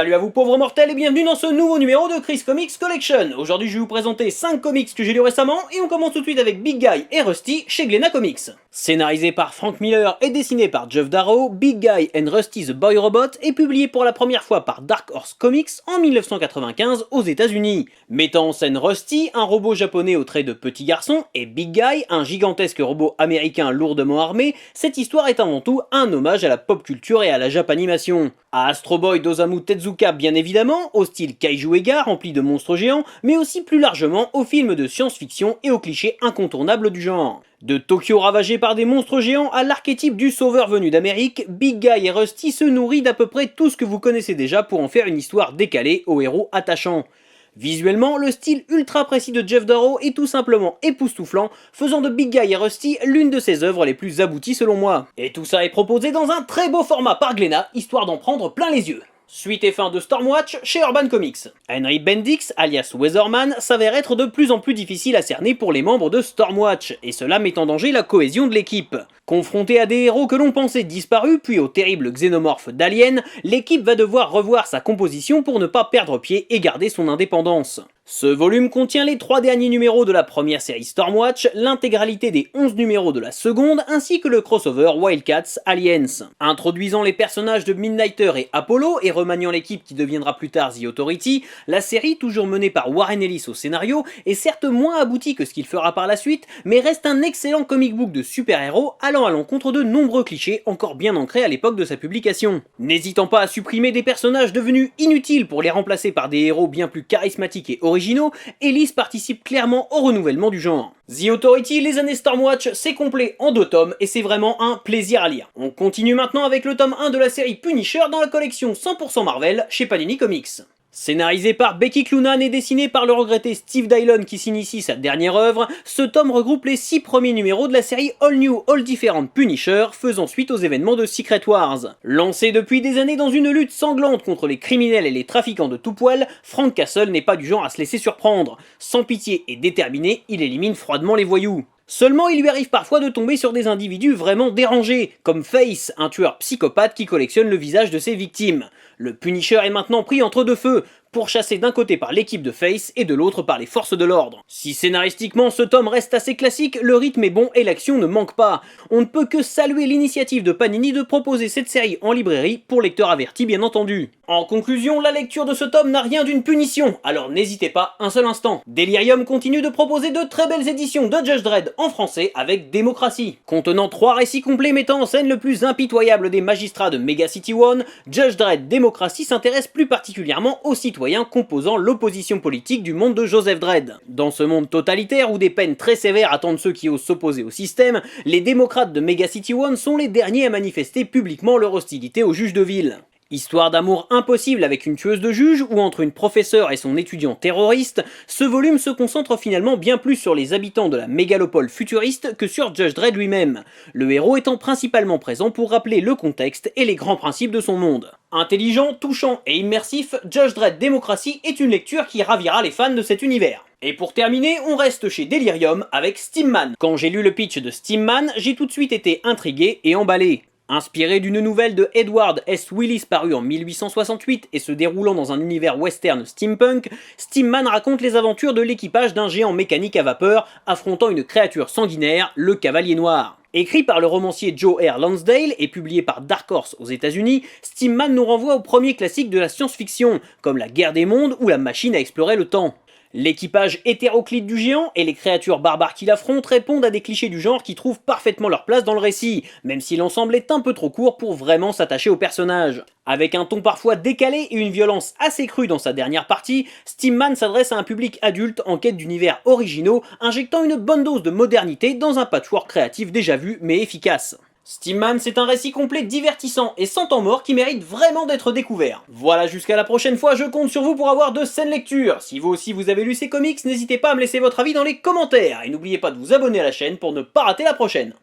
Salut à vous pauvres mortels et bienvenue dans ce nouveau numéro de Chris Comics Collection. Aujourd'hui je vais vous présenter 5 comics que j'ai lus récemment et on commence tout de suite avec Big Guy et Rusty chez Glénat Comics. Scénarisé par Frank Miller et dessiné par Geoff Darrow, Big Guy and Rusty the Boy Robot est publié pour la première fois par Dark Horse Comics en 1995 aux États-Unis. Mettant en scène Rusty, un robot japonais au trait de petit garçon, et Big Guy, un gigantesque robot américain lourdement armé, cette histoire est avant tout un hommage à la pop culture et à la japanimation. À Astro Boy d'Osamu Tezuka bien évidemment, au style Kaiju Ega rempli de monstres géants, mais aussi plus largement aux films de science-fiction et aux clichés incontournables du genre. De Tokyo ravagé par des monstres géants à l'archétype du sauveur venu d'Amérique, Big Guy et Rusty se nourrit d'à peu près tout ce que vous connaissez déjà pour en faire une histoire décalée aux héros attachants. Visuellement, le style ultra précis de Geoff Darrow est tout simplement époustouflant, faisant de Big Guy et Rusty l'une de ses œuvres les plus abouties selon moi. Et tout ça est proposé dans un très beau format par Glénat, histoire d'en prendre plein les yeux. Suite et fin de Stormwatch chez Urban Comics. Henry Bendix, alias Weatherman, s'avère être de plus en plus difficile à cerner pour les membres de Stormwatch, et cela met en danger la cohésion de l'équipe. Confronté à des héros que l'on pensait disparus, puis aux terribles xénomorphes d'Alien, l'équipe va devoir revoir sa composition pour ne pas perdre pied et garder son indépendance. Ce volume contient les 3 derniers numéros de la première série Stormwatch, l'intégralité des 11 numéros de la seconde, ainsi que le crossover Wildcats Aliens. Introduisant les personnages de Midnighter et Apollo et remaniant l'équipe qui deviendra plus tard The Authority, la série, toujours menée par Warren Ellis au scénario, est certes moins aboutie que ce qu'il fera par la suite, mais reste un excellent comic book de super-héros allant à l'encontre de nombreux clichés encore bien ancrés à l'époque de sa publication. N'hésitant pas à supprimer des personnages devenus inutiles pour les remplacer par des héros bien plus charismatiques et originaux, Ellis participe clairement au renouvellement du genre. The Authority, les années Stormwatch, c'est complet en 2 tomes et c'est vraiment un plaisir à lire. On continue maintenant avec le tome 1 de la série Punisher dans la collection 100% Marvel chez Panini Comics. Scénarisé par Becky Cloonan et dessiné par le regretté Steve Dillon qui s'initie sa dernière œuvre, ce tome regroupe les 6 premiers numéros de la série All New, All Different Punisher, faisant suite aux événements de Secret Wars. Lancé depuis des années dans une lutte sanglante contre les criminels et les trafiquants de tout poil, Frank Castle n'est pas du genre à se laisser surprendre. Sans pitié et déterminé, il élimine froidement les voyous. Seulement, il lui arrive parfois de tomber sur des individus vraiment dérangés, comme Face, un tueur psychopathe qui collectionne le visage de ses victimes. Le Punisher est maintenant pris entre deux feux, pourchassé d'un côté par l'équipe de Face et de l'autre par les forces de l'ordre. Si scénaristiquement ce tome reste assez classique, le rythme est bon et l'action ne manque pas. On ne peut que saluer l'initiative de Panini de proposer cette série en librairie, pour lecteurs avertis bien entendu. En conclusion, la lecture de ce tome n'a rien d'une punition, alors n'hésitez pas un seul instant. Delirium continue de proposer de très belles éditions de Judge Dredd en français avec Démocratie. Contenant 3 récits complets mettant en scène le plus impitoyable des magistrats de Mega City One, Judge Dredd Démocratie s'intéresse plus particulièrement aux citoyens composant l'opposition politique du monde de Joseph Dredd. Dans ce monde totalitaire où des peines très sévères attendent ceux qui osent s'opposer au système, les démocrates de Mega City One sont les derniers à manifester publiquement leur hostilité aux juges de ville. Histoire d'amour impossible avec une tueuse de juge ou entre une professeure et son étudiant terroriste, ce volume se concentre finalement bien plus sur les habitants de la mégalopole futuriste que sur Judge Dredd lui-même, le héros étant principalement présent pour rappeler le contexte et les grands principes de son monde. Intelligent, touchant et immersif, Judge Dredd Démocratie est une lecture qui ravira les fans de cet univers. Et pour terminer, on reste chez Delirium avec Steamman. Quand j'ai lu le pitch de Steamman, j'ai tout de suite été intrigué et emballé. Inspiré d'une nouvelle de Edward S. Willis parue en 1868 et se déroulant dans un univers western steampunk, Steamman raconte les aventures de l'équipage d'un géant mécanique à vapeur affrontant une créature sanguinaire, le Cavalier Noir. Écrit par le romancier Joe R. Lansdale et publié par Dark Horse aux États-Unis, Steamman nous renvoie aux premiers classiques de la science-fiction, comme la Guerre des Mondes ou la Machine à explorer le temps. L'équipage hétéroclite du géant et les créatures barbares qui l'affrontent répondent à des clichés du genre qui trouvent parfaitement leur place dans le récit, même si l'ensemble est un peu trop court pour vraiment s'attacher au personnage. Avec un ton parfois décalé et une violence assez crue dans sa dernière partie, Steamman s'adresse à un public adulte en quête d'univers originaux, injectant une bonne dose de modernité dans un patchwork créatif déjà vu mais efficace. Steamman, c'est un récit complet divertissant et sans temps mort qui mérite vraiment d'être découvert. Voilà, jusqu'à la prochaine fois, je compte sur vous pour avoir de saines lectures. Si vous aussi vous avez lu ces comics, n'hésitez pas à me laisser votre avis dans les commentaires. Et n'oubliez pas de vous abonner à la chaîne pour ne pas rater la prochaine.